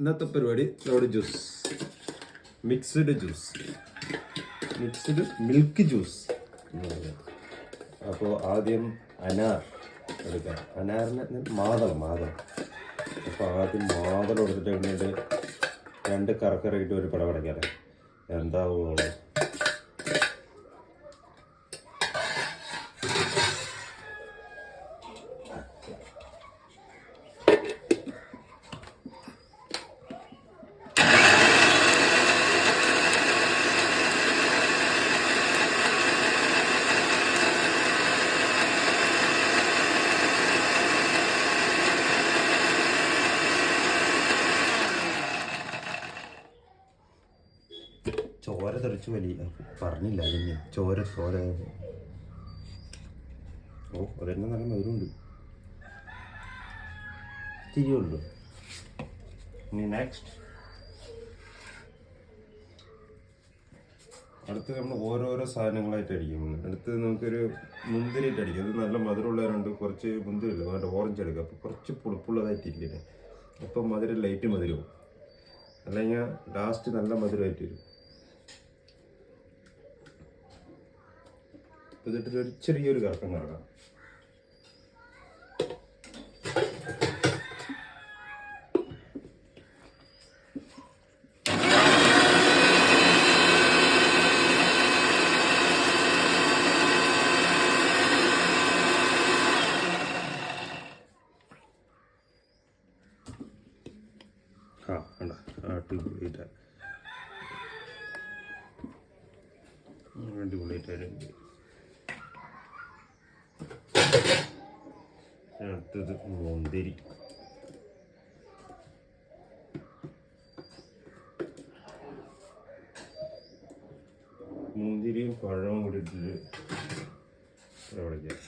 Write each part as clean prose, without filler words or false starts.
ഇന്നത്തെ പരിപാടി നമ്മുടെ ജ്യൂസ്, മിക്സ്ഡ് മിൽക്ക് ജ്യൂസ്. അപ്പോൾ ആദ്യം അനാർ എടുക്കാം. അനാറിന് മാതളം. അപ്പോൾ ആദ്യം മാതളം എടുത്തിട്ട് കഴിഞ്ഞിട്ട് 2 കറക്കറായിട്ട് ഒരു പടവടയ്ക്കാതെ എന്താവുള്ളൂ. ചോര തെറിച്ച് വലിയ പറഞ്ഞില്ല അതിന് ചോര. ഓ അതെന്നെ നല്ല മധുരമുണ്ട്. തിരിയുള്ളൂ. ഇനി നെക്സ്റ്റ് അടുത്ത് നമ്മൾ ഓരോരോ സാധനങ്ങളായിട്ട് അടിക്കും. അടുത്ത് നമുക്കൊരു മുന്തിരി ഇട്ട് അടിക്കും. അത് നല്ല മധുരമുള്ളവരുണ്ട്. കുറച്ച് മുന്തിരി ഇല്ല, അതുകൊണ്ട് ഓറഞ്ച് എടുക്കുക. അപ്പോൾ കുറച്ച് പുളിപ്പുള്ളതായിട്ടിരിക്കട്ടെ. അപ്പം മധുരം ലൈറ്റ് മധുരവും, അല്ലെങ്കിൽ ലാസ്റ്റ് നല്ല മധുരമായിട്ട് വരും. എന്നിട്ടൊരു ചെറിയൊരു കറക്കം കറക്കാം. അടിപൊളിയായിട്ട് അടുത്തത് മുന്തിരി. മുന്തിരിയും പഴവും കൂടി ഇട്ടിട്ട് വിളിക്കാം.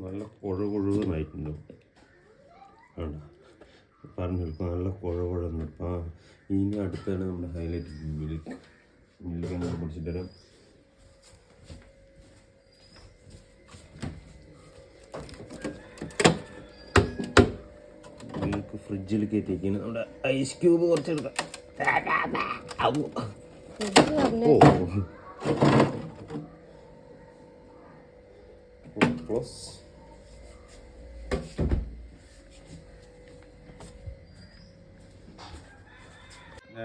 നല്ല കൊഴുകൊഴുന്നായിട്ടുണ്ടാവും. പറഞ്ഞെടുക്കും നല്ല കുഴകുഴന്ന്. ഇനി അടുത്താണ് നമ്മുടെ ഹൈലൈറ്റ് മിൽക്ക് നമുക്ക് കുടിച്ചിട്ട് തരാം. മിൽക്ക് ഫ്രിഡ്ജിൽ കയറ്റിയിരിക്കുന്നു. നമ്മുടെ ഐസ് ക്യൂബ് കുറച്ചെടുക്കാം.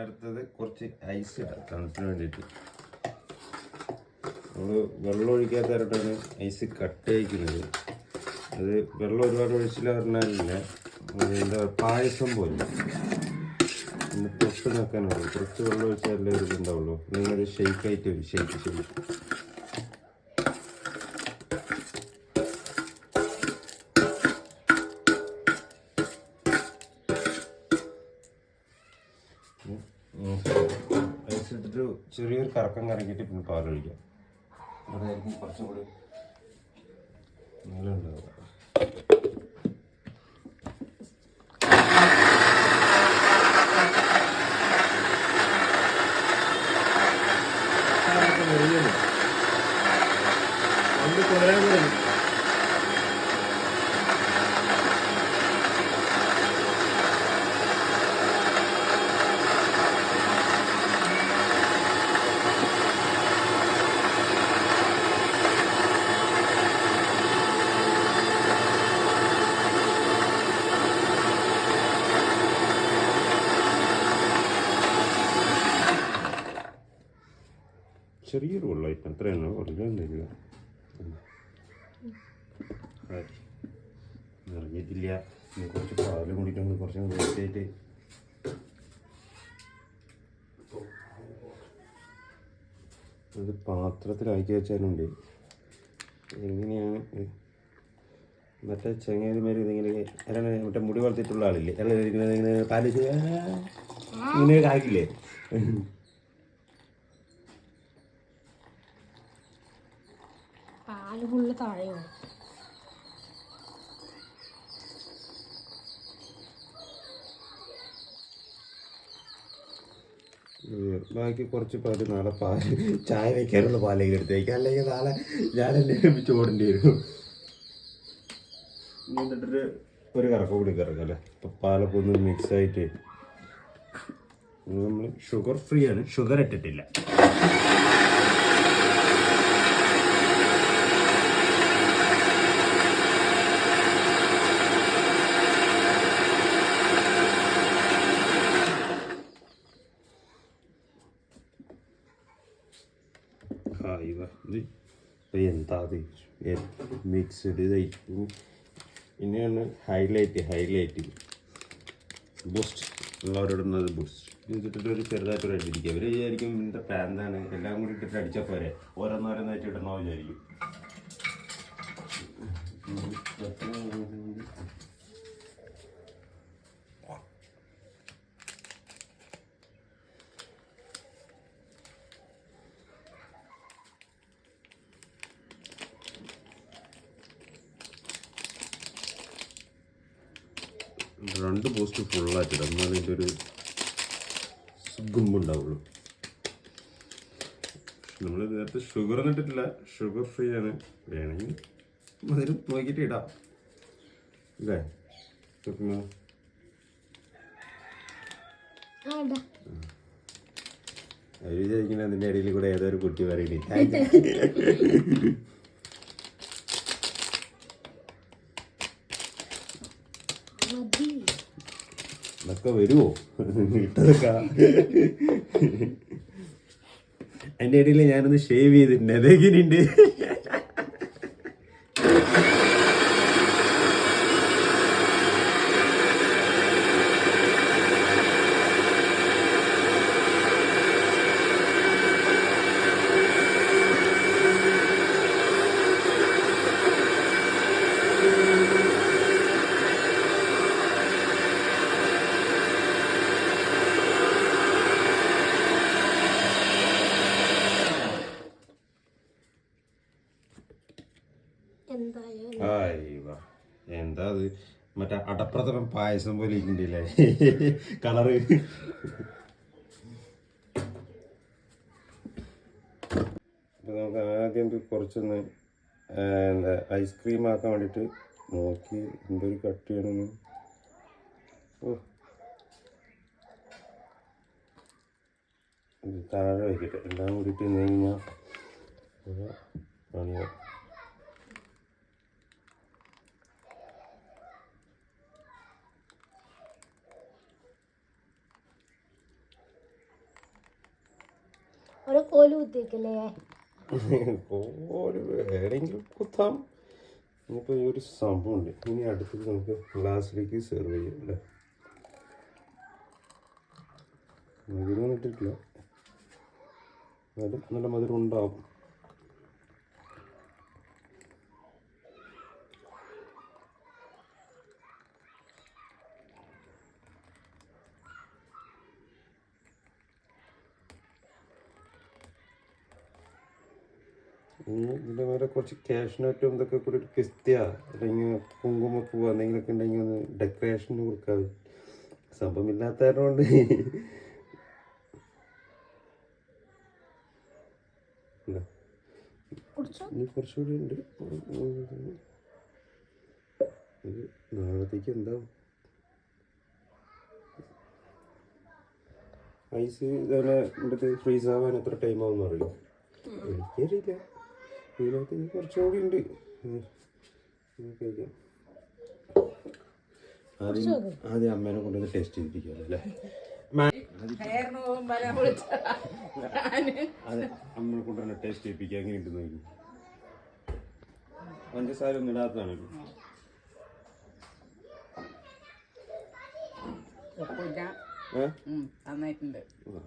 അടുത്തത് കുറച്ച് ഐസ് ഇടാം തണുപ്പിന് വേണ്ടിയിട്ട്. നമ്മൾ വെള്ളം ഒഴിക്കാത്തവരായിട്ടാണ് ഐസ് കട്ട് കഴിക്കുന്നത്. അത് വെള്ളം ഒരുപാട് ഒഴിച്ചില്ല പറഞ്ഞാലില്ല, എന്താ പായസം പോലെ ഒന്ന് തൊട്ട് നിൽക്കാനുള്ളൂ. കുറച്ച് വെള്ളം ഒഴിച്ചാലേ ഒരു ഇതുണ്ടാവുള്ളൂ. നിങ്ങളത് ഷെയ്ക്കായിട്ട് വരും. ഷെയ്ക്ക് ഐസിട്ടിട്ട് ചെറിയൊരു കറക്കം കറക്കിയിട്ട് പിന്നെ പാലൊഴിക്കാം. അതായിരിക്കും കുറച്ചും കൂടി നല്ല ഉണ്ടാവുക. ചെറിയൊരു വെള്ളമായിട്ട് അത്രയാണ്. ഒറിജിനൽ നിറഞ്ഞിട്ടില്ല. ഇനി കുറച്ച് പാല് കുടിക്കണം, കുറച്ച് വേസ്റ്റായിട്ട്. അത് പാത്രത്തിലാക്കി വെച്ചാലുണ്ട്. എങ്ങനെയാണ് മറ്റേ ചെങ്ങേതിമാർ ഇതിങ്ങനെ അല്ലാണ്ട് മറ്റേ മുടി വളർത്തിയിട്ടുള്ള ആളില്ലേ, അല്ല ഇങ്ങനെ പാല് ഇങ്ങനെ ആക്കില്ലേ? പാല് ഫുള്ള് താഴെയോ? ബാക്കി കുറച്ച് പാല് നാളെ പാല് ചായ വയ്ക്കാനുള്ള പാലേക്ക് എടുത്ത് വയ്ക്കാം, അല്ലെങ്കിൽ നാളെ ഞാനെന്നെ ഏൽപ്പിച്ച് ഓടേണ്ടി വരും. എന്നിട്ടൊരു ഒരു കറക്കം കൂടി കറക്കാം അല്ലേ. ഇപ്പം പാലൊക്കെ ഒന്ന് മിക്സായിട്ട് നമ്മൾ ഷുഗർ ഫ്രീ ആണ്, ഷുഗർ ഇട്ടിട്ടില്ല. എന്താ അത് മിക്സ്ഡ് ഇതായിട്ട് ഇനിയാണ് ഹൈലൈറ്റ് ബൂസ്റ്റ് ഉള്ളവരോടുന്നത് ബൂസ്റ്റ് ഇതിട്ടിട്ട് ഒരു ചെറുതായിട്ടൊരു അടിച്ചിരിക്കുക. അവർ വിചാരിക്കും ഇതിൻ്റെ പാന്താണ് എല്ലാം കൂടി ഇട്ടിട്ട് അടിച്ചാൽ പോരെ, ഓരോന്നോരോന്നായിട്ട് ഇടണോ വിചാരിക്കും. രണ്ട് ബൂസ്റ്റ് ഫുള്ളായിട്ടിടും, എന്നാലും ഇതിൻ്റെ ഒരു സുഗുമ്പുണ്ടാവുള്ളൂ. നമ്മൾ നേരത്തെ ഷുഗർ ഒന്നും ഇട്ടിട്ടില്ല, ഷുഗർ ഫ്രീ ആണ്. വേണമെങ്കിൽ മധുരം നോക്കിയിട്ട് ഇടാം അല്ലേ? അവർ വിചാരിക്കുന്നത് അതിൻ്റെ ഇടയിൽ കൂടെ ഏതോ ഒരു കുട്ടി പറയണേ ഇതൊക്കെ വരുമോ ഇട്ടതൊക്കെ. അതിൻ്റെ ഇടയിൽ ഞാനൊന്ന് ഷേവ് ചെയ്തിട്ടുണ്ട്, അതെങ്ങനെയുണ്ട്? എന്താ അത് മറ്റേ അടപ്രഥമൻ പായസം പോലെ ഇരിക്കണ്ടല്ലേ കളറ്. അപ്പോൾ നമുക്ക് ആദ്യം കുറച്ചൊന്ന് എന്താ ഐസ്ക്രീം ആക്കാൻ വേണ്ടിയിട്ട് നോക്കി എന്തൊരു കട്ട് ചെയ്യണമെന്ന്. ഓ താഴെ വയ്ക്കട്ടെ, എല്ലാം കൂടിയിട്ട് കഴിഞ്ഞാൽ പണിയാവും. കോല് കുത്തിക്കല്ലേ? കോല് വേണമെങ്കിലും കുത്താം. ഇനിയിപ്പോൾ ഈ ഒരു സംഭവമുണ്ട്. ഇനി അടുത്തത് നമുക്ക് ഗ്ലാസ്സിലേക്ക് സെർവ് ചെയ്യാം അല്ലേ. മധുരം ഇട്ടിട്ടില്ല, എന്നാലും നല്ല മധുരം ഉണ്ടാവും. ഇതിൻ്റെ മേലെ കുറച്ച് കാഷ്നട്ടും ഇതൊക്കെ കൂടി പിസ്തയ അല്ലെങ്കിൽ കുങ്കുമപ്പൂവ് എന്തെങ്കിലുമൊക്കെ ഉണ്ടെങ്കിൽ ഒന്ന് ഡെക്കറേഷന് കൊടുക്കാതെ സംഭവം ഇല്ലാത്ത കൊണ്ട് ഇനി കുറച്ചുകൂടി ഉണ്ട്. ഇത് നാളത്തേക്ക് എന്താവും? ഐസ് ഇതന്നെ എൻ്റെ ഫ്രീസ് ആവാൻ എത്ര ടൈം ആവുമെന്ന് അറിയും എനിക്കറിയില്ല. ഇതിനകത്ത് കുറച്ചുകൂടി ഉണ്ട്. കഴിക്കാം. ആദ്യം അമ്മേനെ കൊണ്ടുവന്ന് ടേസ്റ്റ് ചെയ്തിരിക്കുമല്ലോ അല്ലേ. അതെ, അമ്മനെ കൊണ്ടുവന്ന് ടേസ്റ്റ് ചെയ്യിപ്പിക്കുക. എങ്ങനെ ഉണ്ടെന്ന് നോക്കി. പഞ്ചസാര ഒന്നും ഇടാത്തതാണല്ലോ. ഉപ്പില്ല. ഏ? നന്നായിട്ടുണ്ട്. ആ.